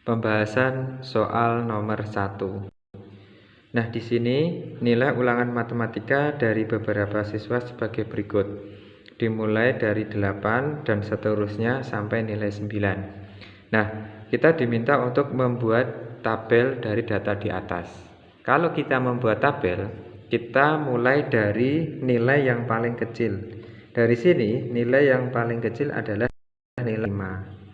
Pembahasan soal nomor 1. Nah, di sini nilai ulangan matematika dari beberapa siswa sebagai berikut. Dimulai dari 8 dan seterusnya sampai nilai 9. Nah, kita diminta untuk membuat tabel dari data di atas. Kalau kita membuat tabel, kita mulai dari nilai yang paling kecil. Dari sini, nilai yang paling kecil adalah nilai 5.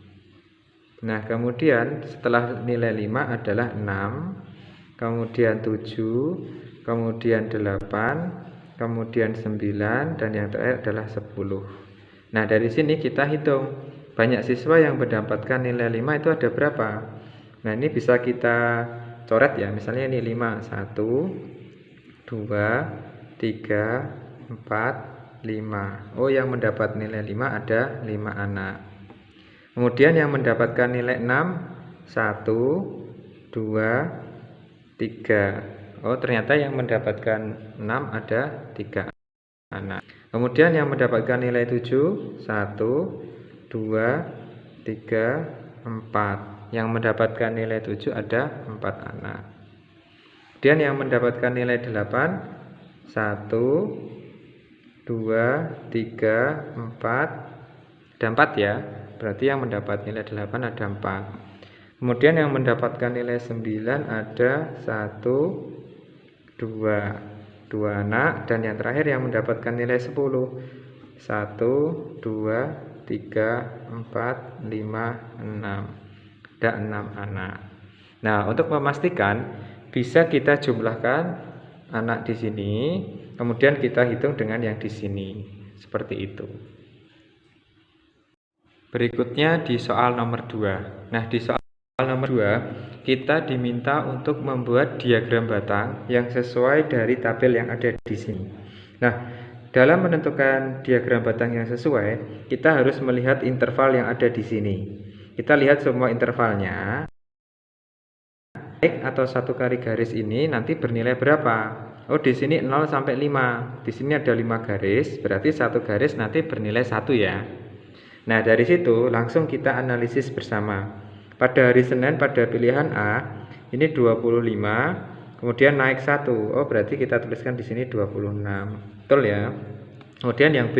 Nah, kemudian setelah nilai 5 adalah 6, kemudian 7, kemudian 8, kemudian 9, dan yang terakhir adalah 10. Nah, dari sini kita hitung banyak siswa yang mendapatkan nilai 5 itu ada berapa. Nah, ini bisa kita coret ya, misalnya ini 5, 1, 2, 3, 4, 5. Oh, yang mendapat nilai 5 ada 5 anak. Kemudian yang mendapatkan nilai 6, 1, 2, 3. Oh, ternyata yang mendapatkan 6 ada 3 anak. Kemudian yang mendapatkan nilai 7, 1, 2, 3, 4. Yang mendapatkan nilai 7 ada 4 anak. Kemudian yang mendapatkan nilai 8, 1, 2, 3, 4. Ada 4 ya. Berarti yang mendapat nilai 8 ada 4. Kemudian yang mendapatkan nilai 9 ada 1, 2 anak. Dan yang terakhir yang mendapatkan nilai 10, 1, 2, 3, 4, 5, 6. Ada 6 anak. Nah, untuk memastikan bisa kita jumlahkan anak di sini, kemudian kita hitung dengan yang di sini. Seperti itu. Berikutnya di soal nomor 2. Nah, di soal nomor 2, kita diminta untuk membuat diagram batang yang sesuai dari tabel yang ada di sini. Nah, dalam menentukan diagram batang yang sesuai, kita harus melihat interval yang ada di sini. Kita lihat semua intervalnya. Naik atau satu kali garis ini nanti bernilai berapa? Oh, di sini 0 sampai 5. Di sini ada 5 garis, berarti satu garis nanti bernilai 1 ya. Nah, dari situ langsung kita analisis bersama. Pada hari Senin pada pilihan A, ini 25, kemudian naik 1. Oh, berarti kita tuliskan di sini 26. Betul ya? Kemudian yang B,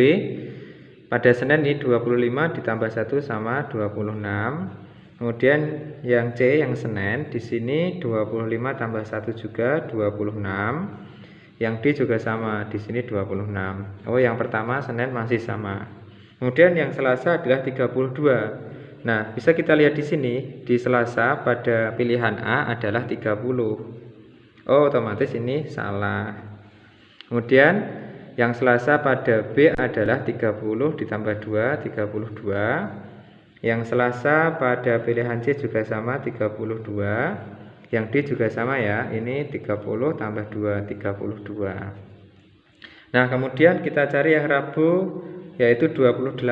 pada Senin ini 25 ditambah 1 sama 26. Kemudian yang C, yang Senin, di sini 25 tambah 1 juga 26. Yang D juga sama, di sini 26. Oh, yang pertama Senin masih sama. Kemudian yang Selasa adalah 32. Nah, bisa kita lihat di sini, di Selasa pada pilihan A adalah 30. Oh, otomatis ini salah. Kemudian yang Selasa pada B adalah 30 ditambah 2, 32. Yang Selasa pada pilihan C juga sama, 32. Yang D juga sama ya, ini 30 tambah 2, 32. Nah, kemudian kita cari yang Rabu, yaitu 28.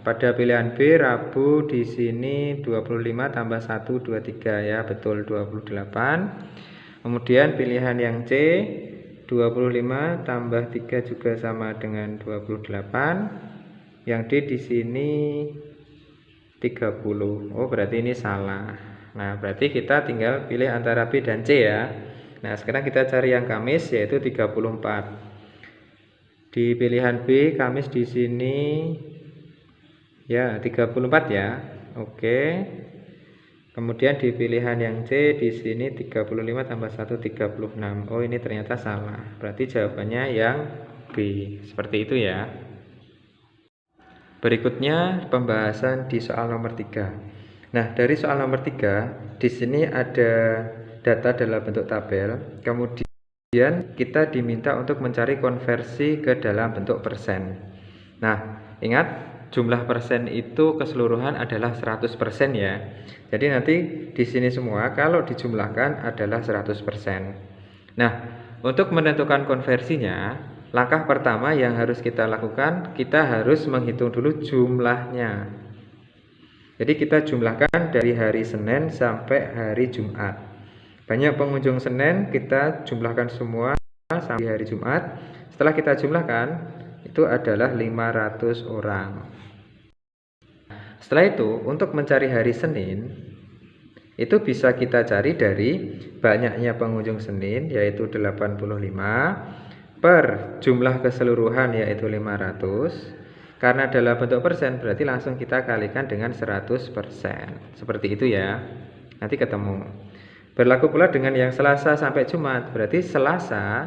Pada pilihan B, Rabu di sini 25 tambah 1, 23 ya, betul 28. Kemudian pilihan yang C, 25 tambah 3 juga sama dengan 28. Yang D di sini 30. Oh, berarti ini salah. Nah, berarti kita tinggal pilih antara B dan C ya. Nah, sekarang kita cari yang Kamis, yaitu 34. Di pilihan B, Kamis di sini ya 34 ya. Oke. Kemudian di pilihan yang C di sini 35 tambah 1 36. Oh, ini ternyata salah. Berarti jawabannya yang B. Seperti itu ya. Berikutnya pembahasan di soal nomor 3. Nah, dari soal nomor 3, di sini ada data dalam bentuk tabel. Kemudian kita diminta untuk mencari konversi ke dalam bentuk persen. Nah, ingat jumlah persen itu keseluruhan adalah 100% ya. Jadi nanti di sini semua kalau dijumlahkan adalah 100%. Nah, untuk menentukan konversinya, langkah pertama yang harus kita lakukan, kita harus menghitung dulu jumlahnya. Jadi kita jumlahkan dari hari Senin sampai hari Jumat. Banyak pengunjung Senin, kita jumlahkan semua sampai hari Jumat. Setelah kita jumlahkan, itu adalah 500 orang. Setelah itu, untuk mencari hari Senin, itu bisa kita cari dari banyaknya pengunjung Senin yaitu 85 per jumlah keseluruhan yaitu 500. Karena dalam bentuk persen berarti langsung kita kalikan dengan 100%. Seperti itu ya. Nanti ketemu. Berlaku pula dengan yang Selasa sampai Jumat. Berarti Selasa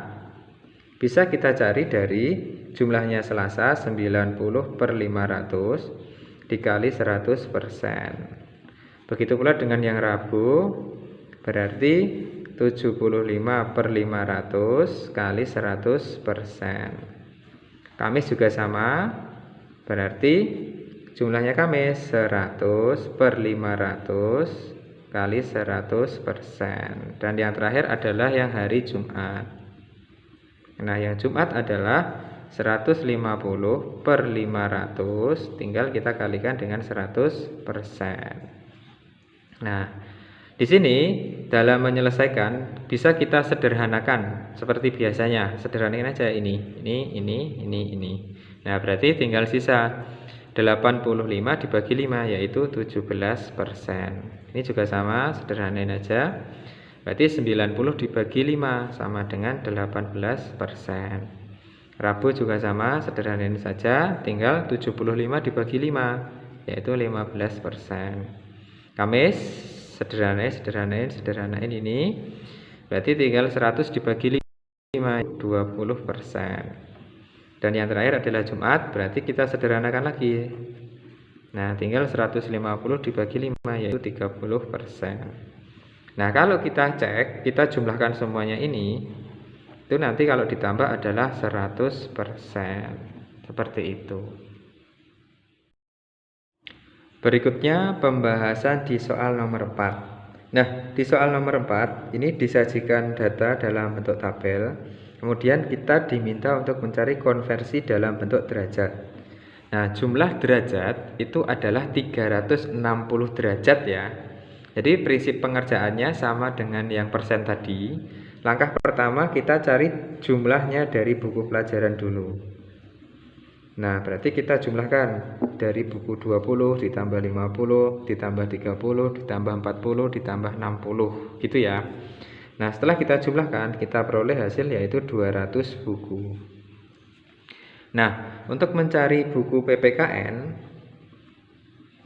bisa kita cari dari jumlahnya Selasa 90 per 500 dikali 100%. Begitu pula dengan yang Rabu. Berarti 75 per 500 kali 100%. Kamis juga sama. Berarti jumlahnya Kamis 100 per 500 kali 100%. Dan yang terakhir adalah yang hari Jumat. Nah, yang Jumat adalah 150 per 500, tinggal kita kalikan dengan 100%. Nah, di sini dalam menyelesaikan bisa kita sederhanakan seperti biasanya. Sederhanakan aja ini. Nah, berarti tinggal sisa 85 dibagi 5 yaitu 17%. Ini juga sama, sederhanain aja. Berarti 90 dibagi 5 sama dengan 18%. Rabu juga sama, sederhanain saja, tinggal 75 dibagi 5 yaitu 15%. Kamis sederhanain ini. Berarti tinggal 100 dibagi 5 20%. Dan yang terakhir adalah Jumat, berarti kita sederhanakan lagi. Nah, tinggal 150 dibagi 5 yaitu 30%. Nah, kalau kita cek, kita jumlahkan semuanya ini, itu nanti kalau ditambah adalah 100%. Seperti itu. Berikutnya pembahasan di soal nomor 4. Nah, di soal nomor 4 ini disajikan data dalam bentuk tabel. Kemudian kita diminta untuk mencari konversi dalam bentuk derajat. Nah, jumlah derajat itu adalah 360 derajat ya. Jadi prinsip pengerjaannya sama dengan yang persen tadi. Langkah pertama kita cari jumlahnya dari buku pelajaran dulu. Nah, berarti kita jumlahkan dari buku 20 ditambah 50 ditambah 30 ditambah 40 ditambah 60 gitu ya. Nah, setelah kita jumlahkan, kita peroleh hasil yaitu 200 buku. Nah, untuk mencari buku PPKN,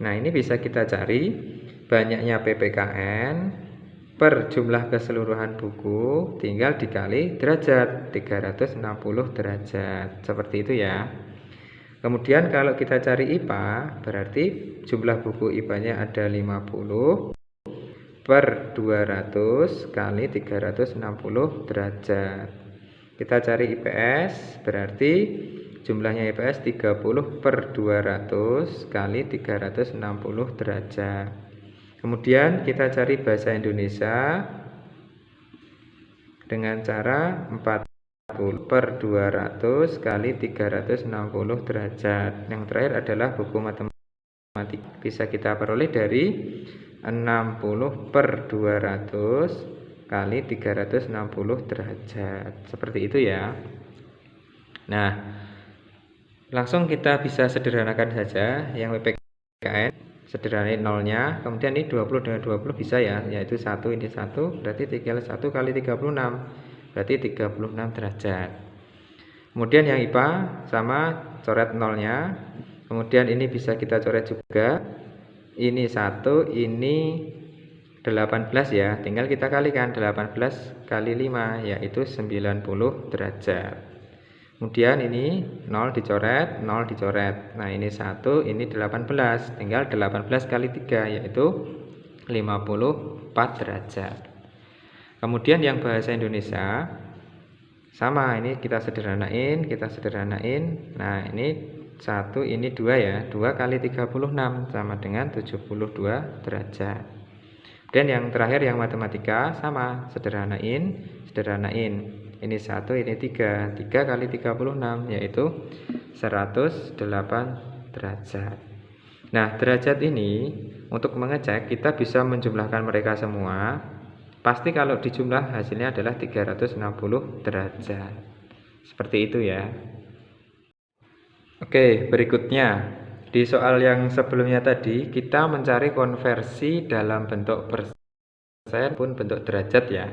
nah ini bisa kita cari banyaknya PPKN per jumlah keseluruhan buku, tinggal dikali derajat, 360 derajat. Seperti itu ya. Kemudian kalau kita cari IPA, berarti jumlah buku IPA-nya ada 50 per 200 kali 360 derajat. Kita cari IPS, berarti jumlahnya IPS 30 per 200 kali 360 derajat. Kemudian kita cari bahasa Indonesia dengan cara 40 per 200 kali 360 derajat. Yang terakhir adalah buku matematika. Bisa kita peroleh dari 60 per 200 kali 360 derajat. Seperti itu ya. Nah, langsung kita bisa sederhanakan saja. Yang PPKN sederhanain nolnya. Kemudian ini 20 dengan 20 bisa ya, yaitu 1 ini 1, berarti tinggal 1 kali 36, berarti 36 derajat. Kemudian yang IPA sama, coret nolnya. Kemudian ini bisa kita coret juga. Ini 1, ini 18 ya. Tinggal kita kalikan 18 kali 5 yaitu 90 derajat. Kemudian ini 0 dicoret, 0 dicoret. Nah, ini 1, ini 18. Tinggal 18 kali 3 yaitu 54 derajat. Kemudian yang bahasa Indonesia sama, ini kita sederhanain. Nah, ini 1, ini 2 ya. 2 kali 36 sama dengan 72 derajat. Dan yang terakhir yang matematika sama, sederhanain. Ini 1, ini 3. 3 kali 36 yaitu 108 derajat. Nah, derajat ini untuk mengecek kita bisa menjumlahkan mereka semua. Pasti kalau dijumlah hasilnya adalah 360 derajat. Seperti itu ya. Oke, berikutnya di soal yang sebelumnya tadi kita mencari konversi dalam bentuk persen. pun bentuk derajat ya.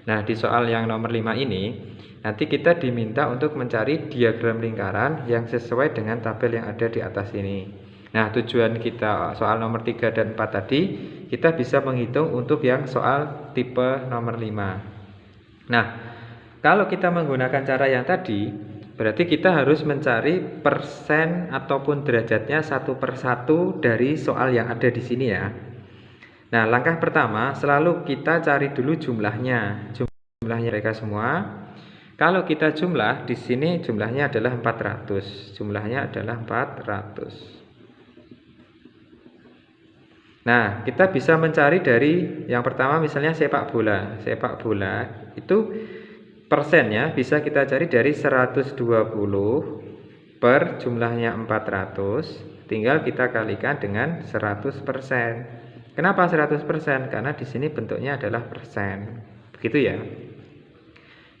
Nah, di soal yang nomor 5 ini, nanti kita diminta untuk mencari diagram lingkaran yang sesuai dengan tabel yang ada di atas ini. Nah, tujuan kita soal nomor 3 dan 4 tadi, kita bisa menghitung untuk yang soal tipe nomor 5. Nah, kalau kita menggunakan cara yang tadi, berarti kita harus mencari persen ataupun derajatnya satu per satu dari soal yang ada di sini ya. Nah, langkah pertama selalu kita cari dulu jumlahnya. Jumlahnya mereka semua. Kalau kita jumlah di sini jumlahnya adalah 400. Jumlahnya adalah 400. Nah, kita bisa mencari dari yang pertama misalnya sepak bola. Sepak bola itu persennya bisa kita cari dari 120 per jumlahnya 400. Tinggal kita kalikan dengan 100%. Kenapa 100%? Karena di sini bentuknya adalah persen. Begitu ya.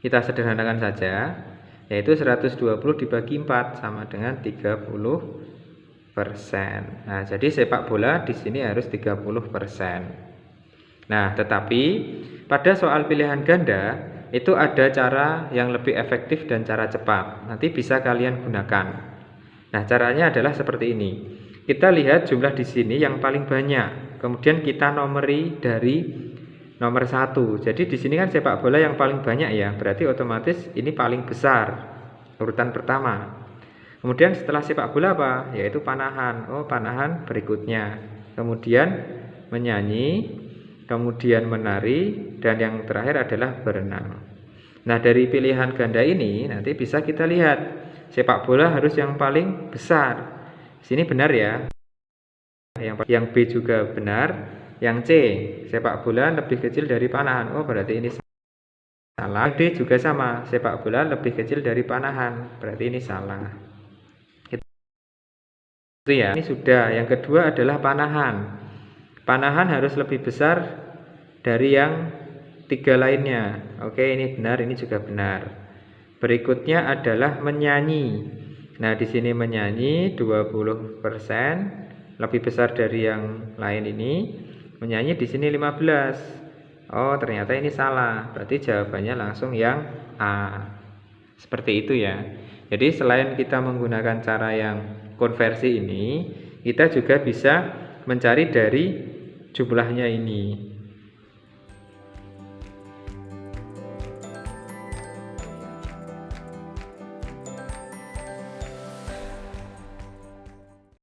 Kita sederhanakan saja, yaitu 120 dibagi 4 sama dengan 30%. Nah, jadi sepak bola di sini harus 30%. Nah, tetapi pada soal pilihan ganda itu ada cara yang lebih efektif dan cara cepat. Nanti bisa kalian gunakan. Nah, caranya adalah seperti ini. Kita lihat jumlah di sini yang paling banyak. Kemudian kita nomori dari nomor 1. Jadi di sini kan sepak bola yang paling banyak ya. Berarti otomatis ini paling besar. Urutan pertama. Kemudian setelah sepak bola apa? Yaitu panahan. Oh, panahan berikutnya. Kemudian menyanyi, kemudian menari, dan yang terakhir adalah berenang. Nah, dari pilihan ganda ini nanti bisa kita lihat sepak bola harus yang paling besar. Sini benar ya. Yang B juga benar. Yang C, sepak bola lebih kecil dari panahan. Oh, berarti ini salah. Yang D juga sama, sepak bola lebih kecil dari panahan. Berarti ini salah. Itu ya. Ini sudah. Yang kedua adalah panahan. Panahan harus lebih besar dari yang 3 lainnya. Oke, ini benar, ini juga benar. Berikutnya adalah menyanyi. Nah, di sini menyanyi 20% lebih besar dari yang lain ini. Menyanyi di sini 15. Oh, ternyata ini salah. Berarti jawabannya langsung yang A. Seperti itu ya. Jadi selain kita menggunakan cara yang konversi ini, kita juga bisa mencari dari jumlahnya ini.